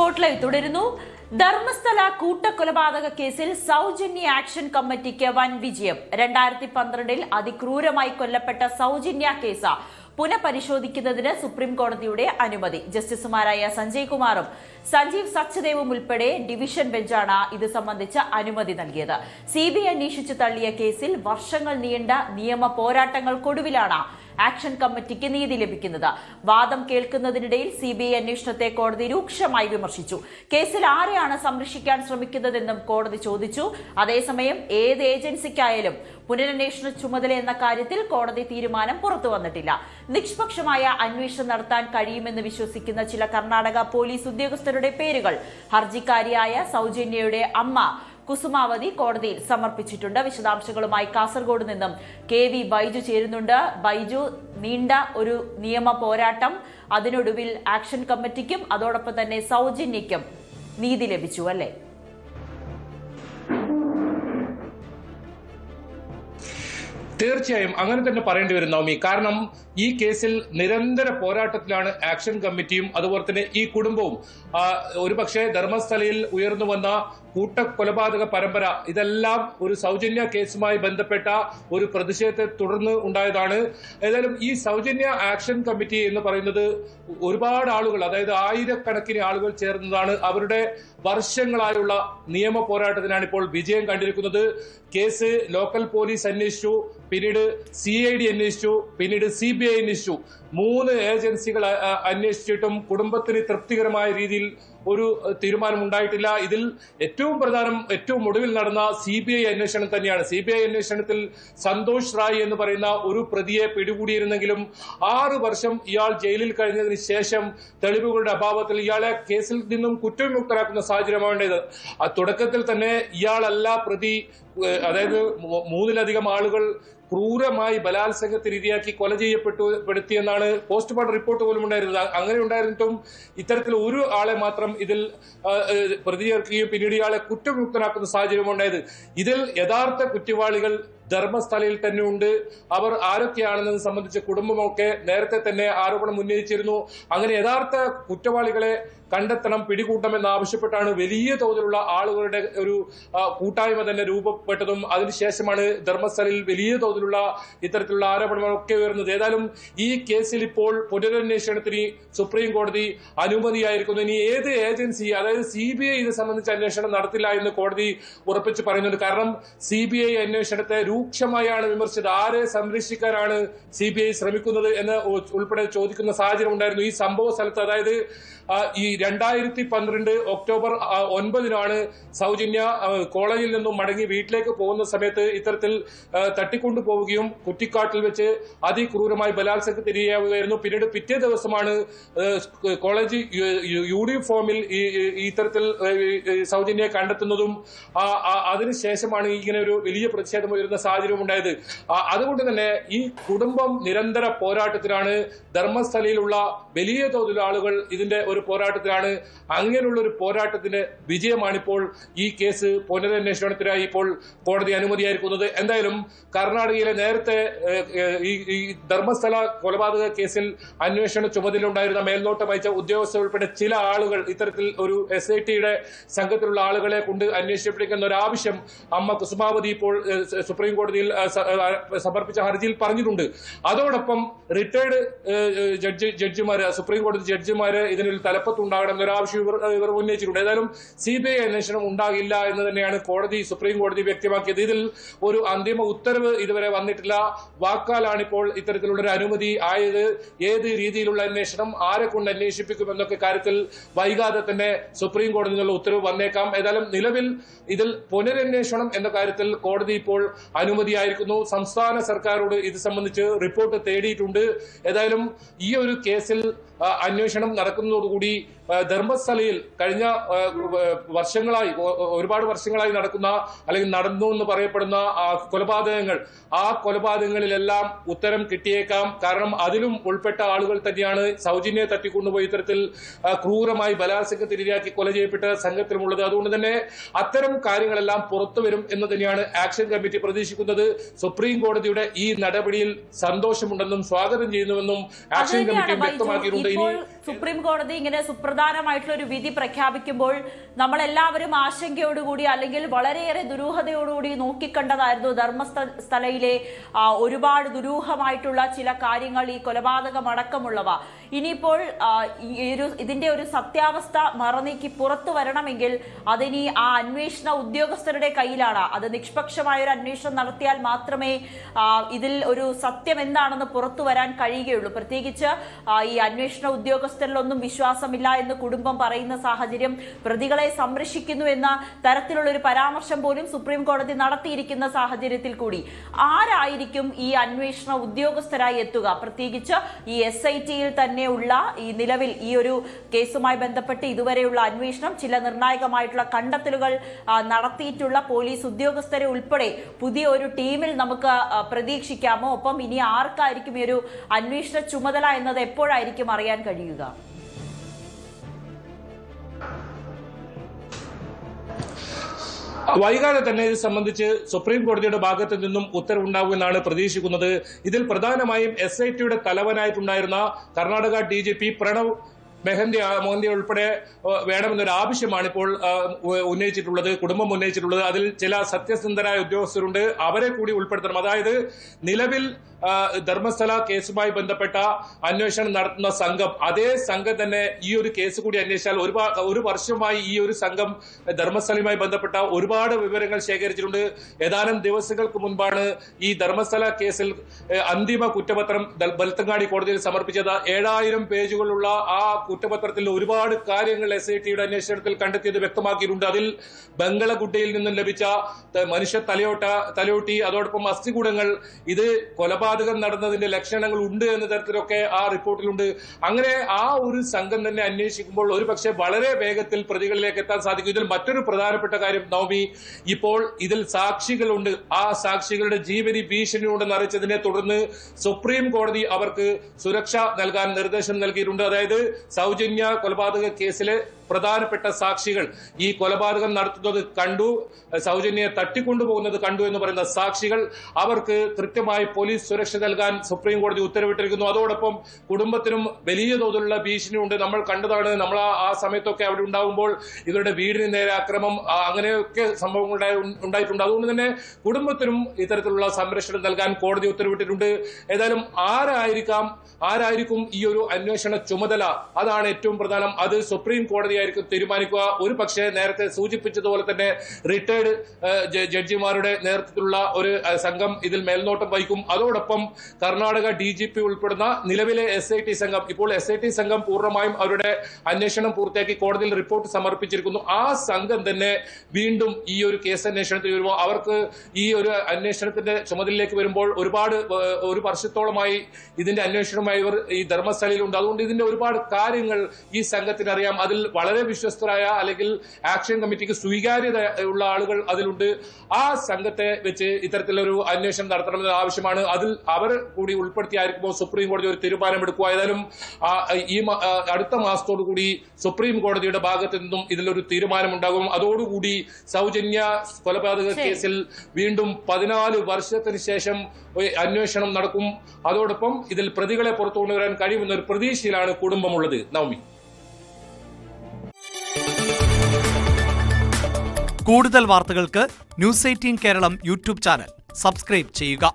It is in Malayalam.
സ്പോട്ട് ലൈവ് തുടരുന്നു. ധർമ്മസ്ഥല കൂട്ടക്കൊലപാതക കേസിൽ സൗജന്യ ആക്ഷൻ കമ്മിറ്റിക്ക് വൻ വിജയം. 2012 അതിക്രൂരമായി കൊല്ലപ്പെട്ട സൗജന്യ കേസ് പുനഃപരിശോധിക്കുന്നതിന് സുപ്രീം കോടതിയുടെ അനുമതി. ജസ്റ്റിസുമാരായ സഞ്ജയ് കുമാറും സഞ്ജീവ് സച്ദേവും ഉൾപ്പെടെ ഡിവിഷൻ ബെഞ്ചാണ് ഇത് സംബന്ധിച്ച അനുമതി നൽകിയത്. സിബിഐ അന്വേഷിച്ചു തള്ളിയ കേസിൽ വർഷങ്ങൾ നീണ്ട നിയമ പോരാട്ടങ്ങൾക്കൊടുവിലാണ് ആക്ഷൻ കമ്മിറ്റിക്ക് നീതി ലഭിക്കുന്നത്. വാദം കേൾക്കുന്നതിനിടയിൽ സിബിഐ അന്വേഷണത്തെ കോടതി രൂക്ഷമായി വിമർശിച്ചു. കേസിൽ ആരെയാണ് സംരക്ഷിക്കാൻ ശ്രമിക്കുന്നതെന്നും കോടതി ചോദിച്ചു. അതേസമയം ഏത് ഏജൻസിക്കായാലും പുനരന്വേഷണ ചുമതല എന്ന കാര്യത്തിൽ കോടതി തീരുമാനം പുറത്തുവന്നിട്ടില്ല. നിഷ്പക്ഷമായ അന്വേഷണം നടത്താൻ കഴിയുമെന്ന് വിശ്വസിക്കുന്ന ചില കർണാടക പോലീസ് ഉദ്യോഗസ്ഥരുടെ പേരുകൾ ഹർജിക്കാരിയായ സൗജന്യയുടെ അമ്മ കുസുമാവതി കോടതിയിൽ സമർപ്പിച്ചിട്ടുണ്ട്. വിശദാംശങ്ങളുമായി കാസർഗോഡ് നിന്നും KV ബൈജു ചേരുന്നുണ്ട്. ബൈജു, നീണ്ട ഒരു നിയമ പോരാട്ടം, അതിനൊടുവിൽ ആക്ഷൻ കമ്മിറ്റിക്കും അതോടൊപ്പം തന്നെ സൗജന്യയ്ക്കും നീതി ലഭിച്ചു അല്ലേ? തീർച്ചയായും അങ്ങനെ തന്നെ പറയേണ്ടി വരും നവമി. കാരണം ഈ കേസിൽ നിരന്തര പോരാട്ടത്തിലാണ് ആക്ഷൻ കമ്മിറ്റിയും അതുപോലെ തന്നെ ഈ കുടുംബവും. ഒരുപക്ഷെ ധർമ്മസ്ഥലയിൽ ഉയർന്നു വന്ന കൂട്ടക്കൊലപാതക പരമ്പര ഇതെല്ലാം ഒരു സൗജന്യ കേസുമായി ബന്ധപ്പെട്ട ഒരു പ്രതിഷേധത്തെ തുടർന്ന് ഉണ്ടായതാണ്. ഏതായാലും ഈ സൗജന്യ ആക്ഷൻ കമ്മിറ്റി എന്ന് പറയുന്നത് ഒരുപാട് ആളുകൾ, അതായത് ആയിരക്കണക്കിന് ആളുകൾ ചേർന്നതാണ്. അവരുടെ വർഷങ്ങളായുള്ള നിയമ പോരാട്ടത്തിനാണ് ഇപ്പോൾ വിജയം കണ്ടിരിക്കുന്നത്. കേസ് ലോക്കൽ പോലീസ് അന്വേഷിച്ചു, പിന്നീട് CID അന്വേഷിച്ചു, പിന്നീട് CBI അന്വേഷിച്ചു. 3 ഏജൻസികൾ അന്വേഷിച്ചിട്ടും കുടുംബത്തിന് തൃപ്തികരമായ രീതിയിൽ ഒരു തീരുമാനം ഉണ്ടായിട്ടില്ല. ഇതിൽ ഏറ്റവും പ്രധാനം, ഏറ്റവും ഒടുവിൽ നടന്ന CBI അന്വേഷണം തന്നെയാണ്. CBI അന്വേഷണത്തിൽ സന്തോഷ് റായ് എന്ന് പറയുന്ന ഒരു പ്രതിയെ പിടികൂടിയിരുന്നെങ്കിലും 6 വർഷം ഇയാൾ ജയിലിൽ കഴിഞ്ഞതിന് ശേഷം തെളിവുകളുടെ അഭാവത്തിൽ ഇയാളെ കേസിൽ നിന്നും കുറ്റവിമുക്തരാക്കുന്ന സാഹചര്യമാണുണ്ടായത്. തുടക്കത്തിൽ തന്നെ ഇയാളല്ല പ്രതി, അതായത് 3-ലധികം ആളുകൾ ക്രൂരമായി ബലാത്സംഗത്തിന് ഇരയാക്കി കൊല ചെയ്യപ്പെടുത്തിയെന്നാണ് പോസ്റ്റ്മോർട്ടം റിപ്പോർട്ട് പോലും ഉണ്ടായിരുന്നത്. അങ്ങനെ ഉണ്ടായിരുന്നിട്ടും ഇത്തരത്തിൽ ഒരു ആളെ മാത്രം ഇതിൽ പ്രതി ചേർക്കുകയും പിന്നീട് ഇയാളെ കുറ്റവിമുക്തനാക്കുന്ന സാഹചര്യമുണ്ടായത്. ഇതിൽ യഥാർത്ഥ കുറ്റവാളികൾ ധർമ്മസ്ഥലയിൽ തന്നെ ഉണ്ട്. അവർ ആരൊക്കെയാണെന്നത് സംബന്ധിച്ച് കുടുംബമൊക്കെ നേരത്തെ തന്നെ ആരോപണം ഉന്നയിച്ചിരുന്നു. അങ്ങനെ യഥാർത്ഥ കുറ്റവാളികളെ കണ്ടെത്തണം, പിടികൂട്ടണമെന്ന് ആവശ്യപ്പെട്ടാണ് വലിയ തോതിലുള്ള ആളുകളുടെ ഒരു കൂട്ടായ്മ തന്നെ രൂപപ്പെട്ടതും അതിനുശേഷമാണ് ധർമ്മസ്ഥലയിൽ വലിയ തോതിലുള്ള ഇത്തരത്തിലുള്ള ആരോപണങ്ങളൊക്കെ ഉയർന്നത്. ഏതായാലും ഈ കേസിൽ ഇപ്പോൾ പുനരന്വേഷണത്തിന് സുപ്രീം കോടതി അനുമതിയായിരിക്കുന്നു. ഇനി ഏത് ഏജൻസി, അതായത് CBI ഇത് സംബന്ധിച്ച് അന്വേഷണം നടത്തില്ല എന്ന് കോടതി ഉറപ്പിച്ച് പറയുന്നുണ്ട്. കാരണം CBI അന്വേഷണത്തെ രൂക്ഷമായാണ് വിമർശിച്ചത്. ആരെ സംരക്ഷിക്കാനാണ് CBI ശ്രമിക്കുന്നത് എന്ന് ഉൾപ്പെടെ ചോദിക്കുന്ന സാഹചര്യം ഉണ്ടായിരുന്നു. ഈ സംഭവ സ്ഥലത്ത്, അതായത് ഈ 2012 ഒക്ടോബർ 9 സൗജന്യ കോളേജിൽ നിന്നും മടങ്ങി വീട്ടിലേക്ക് പോകുന്ന സമയത്ത് ഇത്തരത്തിൽ തട്ടിക്കൊണ്ടുപോവുകയും കുറ്റിക്കാട്ടിൽ വെച്ച് അതിക്രൂരമായി ബലാത്സംഗത്തിനിരയാവുകയായിരുന്നു. പിന്നീട് പിറ്റേ ദിവസമാണ് കോളേജ് യൂണിഫോമിൽ ഇത്തരത്തിൽ സൗജന്യ കണ്ടെത്തുന്നതും അതിനുശേഷമാണ് ഇങ്ങനെ ഒരു വലിയ പ്രതിഷേധം ഉയരുന്ന സാഹചര്യം ഉണ്ടായത്. അതുകൊണ്ട് തന്നെ ഈ കുടുംബം നിരന്തര പോരാട്ടത്തിലാണ്. ധർമ്മസ്ഥലയിലുള്ള വലിയ തോതിലുള്ള ആളുകൾ ഇതിന്റെ ഒരു പോരാട്ടത്തിലാണ്. അങ്ങനെയുള്ള ഒരു പോരാട്ടത്തിന്റെ വിജയമാണിപ്പോൾ ഈ കേസ് പുനരന്വേഷണത്തിനായി ഇപ്പോൾ കോടതി അനുമതിയായിരിക്കുന്നത്. എന്തായാലും കർണാടകയിലെ നേരത്തെ ഈ ധർമ്മസ്ഥല കൊലപാതക കേസിൽ അന്വേഷണ ചുമതലയുണ്ടായിരുന്ന മേൽനോട്ടം വഹിച്ച ഉദ്യോഗസ്ഥർ ഉൾപ്പെടെ ചില ആളുകൾ ഇത്തരത്തിൽ ഒരു SITയുടെ സംഘത്തിലുള്ള ആളുകളെ കൊണ്ട് അന്വേഷിപ്പിക്കുന്ന ഒരു ആവശ്യം അമ്മ കുസുമാവതി ഇപ്പോൾ സുപ്രീം കോടതിയിൽ സമർപ്പിച്ച ഹർജിയിൽ പറഞ്ഞിട്ടുണ്ട്. അതോടൊപ്പം റിട്ടയർഡ് ജഡ്ജിമാര്, സുപ്രീം കോടതി ജഡ്ജിമാര് ഇതിനിൽ തലപ്പത്തുണ്ടാകണം എന്നൊരാവശ്യം ഇവർ ഉന്നയിച്ചിട്ടുണ്ട്. ഏതായാലും CBI അന്വേഷണം ഉണ്ടാകില്ല എന്ന് തന്നെയാണ് സുപ്രീം കോടതി വ്യക്തമാക്കിയത്. ഇതിൽ ഒരു അന്തിമ ഉത്തരവ് ഇതുവരെ വന്നിട്ടില്ല. വാക്കാലാണ് ഇപ്പോൾ ഇത്തരത്തിലുള്ള ഒരു അനുമതി ആയത്. ഏത് രീതിയിലുള്ള അന്വേഷണം, ആരെ കൊണ്ട് അന്വേഷിപ്പിക്കും എന്നൊക്കെ കാര്യത്തിൽ വൈകാതെ തന്നെ സുപ്രീം കോടതിയിൽ നിന്നുള്ള ഉത്തരവ് വന്നേക്കാം. ഏതായാലും നിലവിൽ ഇതിൽ പുനരന്വേഷണം എന്ന കാര്യത്തിൽ കോടതി ഇപ്പോൾ അനുമതിയായിരിക്കുന്നു. സംസ്ഥാന സർക്കാരോട് ഇത് സംബന്ധിച്ച് റിപ്പോർട്ട് തേടിയിട്ടുണ്ട്. ഏതായാലും ഈ ഒരു കേസിൽ അന്വേഷണം നടക്കുന്നതോടുകൂടി ധർമ്മസ്ഥലയിൽ കഴിഞ്ഞ ഒരുപാട് വർഷങ്ങളായി നടക്കുന്ന അല്ലെങ്കിൽ നടന്നു എന്ന് പറയപ്പെടുന്ന കൊലപാതകങ്ങൾ, ആ കൊലപാതകങ്ങളിലെല്ലാം ഉത്തരം കിട്ടിയേക്കാം. കാരണം അതിലും ഉൾപ്പെട്ട ആളുകൾ തന്നെയാണ് സൗജന്യ തട്ടിക്കൊണ്ടുപോയി ഇത്തരത്തിൽ ക്രൂരമായി ബലാത്സംഗത്തിനിരയാക്കി കൊല ചെയ്യപ്പെട്ട സംഘത്തിലുമുള്ളത്. അതുകൊണ്ട് തന്നെ അത്തരം കാര്യങ്ങളെല്ലാം പുറത്തു വരും എന്ന് തന്നെയാണ് ആക്ഷൻ കമ്മിറ്റി പ്രതീക്ഷിക്കുന്നത്. സുപ്രീം കോടതിയുടെ ഈ നടപടിയിൽ സന്തോഷമുണ്ടെന്നും സ്വാഗതം ചെയ്യുന്നുവെന്നും ആക്ഷൻ കമ്മിറ്റി വ്യക്തമാക്കിയിട്ടുണ്ട്. ഇനി സുപ്രീം കോടതി ഇങ്ങനെ സുപ്രധാനമായിട്ടുള്ള ഒരു വിധി പ്രഖ്യാപിക്കുമ്പോൾ നമ്മളെല്ലാവരും ആശങ്കയോടുകൂടി അല്ലെങ്കിൽ വളരെയേറെ ദുരൂഹതയോടുകൂടി നോക്കിക്കണ്ടതായിരുന്നു ധർമ്മസ്ഥലയിലെ ഒരുപാട് ദുരൂഹമായിട്ടുള്ള ചില കാര്യങ്ങൾ, ഈ കൊലപാതകം അടക്കമുള്ളവ. ഇനിയിപ്പോൾ ഇതിന്റെ ഒരു സത്യാവസ്ഥ മറനീക്കി പുറത്തു വരണമെങ്കിൽ അതിനി ആ അന്വേഷണ ഉദ്യോഗസ്ഥരുടെ കയ്യിലാണ്. അത് നിഷ്പക്ഷമായ ഒരു അന്വേഷണം നടത്തിയാൽ മാത്രമേ ഇതിൽ ഒരു സത്യം എന്താണെന്ന് പുറത്തു വരാൻ കഴിയുകയുള്ളൂ. പ്രത്യേകിച്ച് ഈ അന്വേഷണ ഉദ്യോഗസ്ഥരിലൊന്നും വിശ്വാസമില്ല എന്ന് കുടുംബം പറയുന്ന സാഹചര്യം, പ്രതികളെ സംരക്ഷിക്കുന്നു എന്ന തരത്തിലുള്ള ഒരു പരാമർശം പോലും സുപ്രീം കോടതി നടത്തിയിരിക്കുന്ന സാഹചര്യത്തിൽ കൂടി ആരായിരിക്കും ഈ അന്വേഷണ ഉദ്യോഗസ്ഥരായി എത്തുക? പ്രത്യേകിച്ച് ഈ SIT-യിൽ തന്നെയുള്ള ഈ നിലവിൽ ഈ ഒരു കേസുമായി ബന്ധപ്പെട്ട് ഇതുവരെയുള്ള അന്വേഷണം, ചില നിർണായകമായിട്ടുള്ള കണ്ടെത്തലുകൾ നടത്തിയിട്ടുള്ള പോലീസ് ഉദ്യോഗസ്ഥരെ ഉൾപ്പെടെ പുതിയ ഒരു ടീമിൽ നമുക്ക് പ്രതീക്ഷിക്കാമോ? ഒപ്പം ഇനി ആർക്കായിരിക്കും ഈ ഒരു അന്വേഷണ ചുമതല എന്നത് എപ്പോഴായിരിക്കും അറിയാൻ കഴിയുക? വൈകാതെ തന്നെ ഇത് സംബന്ധിച്ച് സുപ്രീം കോടതിയുടെ ഭാഗത്ത് നിന്നും ഉത്തരവുണ്ടാകുമെന്നാണ് പ്രതീക്ഷിക്കുന്നത്. ഇതിൽ പ്രധാനമായും SIT-യുടെ തലവനായിട്ടുണ്ടായിരുന്ന കർണാടക DGP പ്രണവ് മോഹന്തി ഉൾപ്പെടെ വേണമെന്നൊരു ആവശ്യമാണ് ഇപ്പോൾ ഉന്നയിച്ചിട്ടുള്ളത്, കുടുംബം ഉന്നയിച്ചിട്ടുള്ളത്. അതിൽ ചില സത്യസന്ധരായ ഉദ്യോഗസ്ഥരുണ്ട്, അവരെ കൂടി ഉൾപ്പെടുത്തണം. അതായത് നിലവിൽ ധർമ്മസ്ഥല കേസുമായി ബന്ധപ്പെട്ട അന്വേഷണം നടത്തുന്ന സംഘം, അതേ സംഘം തന്നെ ഈ ഒരു കേസ് കൂടി അന്വേഷിച്ചാൽ ഒരു വർഷമായി ഈ ഒരു സംഘം ധർമ്മസ്ഥലയുമായി ബന്ധപ്പെട്ട ഒരുപാട് വിവരങ്ങൾ ശേഖരിച്ചിട്ടുണ്ട്. ഏതാനും ദിവസങ്ങൾക്ക് മുൻപാണ് ഈ ധർമ്മസ്ഥല കേസിൽ അന്തിമ കുറ്റപത്രം ബൽത്തങ്ങാടി കോടതിയിൽ സമർപ്പിച്ചത്. 7000 പേജുകളുള്ള ആ കുറ്റപത്രത്തിൽ ഒരുപാട് കാര്യങ്ങൾ SIT-യുടെ അന്വേഷണത്തിൽ കണ്ടെത്തിയത് വ്യക്തമാക്കിയിട്ടുണ്ട്. അതിൽ ബംഗളഗുഡയിൽ നിന്നും ലഭിച്ച മനുഷ്യ തലയോട്ടി, അതോടൊപ്പം അസ്ഥികൂടങ്ങൾ, ഇത് കൊലപാതകം നടന്നതിന്റെ ലക്ഷണങ്ങൾ ഉണ്ട് എന്ന തരത്തിലൊക്കെ ആ റിപ്പോർട്ടിലുണ്ട്. അങ്ങനെ ആ ഒരു സംഘം തന്നെ അന്വേഷിക്കുമ്പോൾ ഒരുപക്ഷെ വളരെ വേഗത്തിൽ പ്രതികളിലേക്ക് എത്താൻ സാധിക്കും. ഇതിൽ മറ്റൊരു പ്രധാനപ്പെട്ട കാര്യം നവമി, ഇപ്പോൾ ഇതിൽ സാക്ഷികളുണ്ട്. ആ സാക്ഷികളുടെ ജീവനി ഭീഷണിയുണ്ടെന്ന് അറിയിച്ചതിനെ തുടർന്ന് സുപ്രീം കോടതി അവർക്ക് സുരക്ഷ നൽകാൻ നിർദ്ദേശം നൽകിയിട്ടുണ്ട്. അതായത് സൗജന്യ കൊലപാതക കേസിലെ പ്രധാനപ്പെട്ട സാക്ഷികൾ, ഈ കൊലപാതകം നടത്തുന്നത് കണ്ടു, സൗജന്യയെ തട്ടിക്കൊണ്ടുപോകുന്നത് കണ്ടു എന്ന് പറയുന്ന സാക്ഷികൾ, അവർക്ക് കൃത്യമായി പോലീസ് സുരക്ഷ നൽകാൻ സുപ്രീം കോടതി ഉത്തരവിട്ടിരിക്കുന്നു. അതോടൊപ്പം കുടുംബത്തിനും വലിയ തോതിലുള്ള ഭീഷണിയുണ്ട്. നമ്മൾ കണ്ടതാണ്, നമ്മൾ ആ സമയത്തൊക്കെ അവിടെ ഉണ്ടാകുമ്പോൾ ഇവരുടെ വീടിന് നേരെ ആക്രമം, അങ്ങനെയൊക്കെ സംഭവങ്ങൾ ഉണ്ടായിട്ടുണ്ട്. അതുകൊണ്ട് തന്നെ കുടുംബത്തിനും ഇത്തരത്തിലുള്ള സംരക്ഷണം നൽകാൻ കോടതി ഉത്തരവിട്ടിട്ടുണ്ട്. ഏതായാലും ആരായിരിക്കും ഈ ഒരു അന്വേഷണ ചുമതല, അതാണ് ഏറ്റവും പ്രധാനം. അത് സുപ്രീം കോടതി തീരുമാനിക്കുക. ഒരു പക്ഷേ നേരത്തെ സൂചിപ്പിച്ചതുപോലെ തന്നെ റിട്ടയർഡ് ജഡ്ജിമാരുടെ നേതൃത്വത്തിലുള്ള ഒരു സംഘം ഇതിൽ മേൽനോട്ടം വഹിക്കും. അതോടൊപ്പം കർണാടക DGP ഉൾപ്പെടുന്ന നിലവിലെ SIT സംഘം, ഇപ്പോൾ SIT സംഘം പൂർണ്ണമായും അവരുടെ അന്വേഷണം പൂർത്തിയാക്കി കോടതിയിൽ റിപ്പോർട്ട് സമർപ്പിച്ചിരിക്കുന്നു. ആ സംഘം തന്നെ വീണ്ടും ഈ ഒരു കേസ് അന്വേഷണത്തിൽ വരുമ്പോൾ അവർക്ക് ഈ ഒരു അന്വേഷണത്തിന്റെ ചുമതലയിലേക്ക് വരുമ്പോൾ ഒരു വർഷത്തോളമായി ഇതിന്റെ അന്വേഷണമായി ഇവർ ഈ ധർമ്മസ്ഥലയിലുണ്ട്. അതുകൊണ്ട് ഇതിന്റെ ഒരുപാട് കാര്യങ്ങൾ ഈ സംഘത്തിന് അറിയാം. അതിൽ വളരെ വിശ്വസ്തരായ അല്ലെങ്കിൽ ആക്ഷൻ കമ്മിറ്റിക്ക് സ്വീകാര്യത ഉള്ള ആളുകൾ അതിലുണ്ട്. ആ സംഘത്തെ വെച്ച് ഇത്തരത്തിലൊരു അന്വേഷണം നടത്തണമെന്ന ആവശ്യമാണ്. അതിൽ അവർ കൂടി ഉൾപ്പെടുത്തിയായിരിക്കുമ്പോൾ സുപ്രീം കോടതി ഒരു തീരുമാനമെടുക്കുക. ഏതായാലും ഈ അടുത്ത മാസത്തോടു കൂടി സുപ്രീം കോടതിയുടെ ഭാഗത്തു നിന്നും ഇതിലൊരു തീരുമാനമുണ്ടാകും. അതോടുകൂടി സൗജന്യ കൊലപാതക കേസിൽ വീണ്ടും 14 വർഷത്തിന് ശേഷം അന്വേഷണം നടക്കും. അതോടൊപ്പം ഇതിൽ പ്രതികളെ പുറത്തു കൊണ്ടുവരാൻ കഴിയുമെന്ന ഒരു പ്രതീക്ഷയിലാണ് കുടുംബമുള്ളത്. നവമി, കൂടുതൽ വാർത്തകൾക്ക് News 18 Keralam YouTube channel subscribe ചെയ്യുക.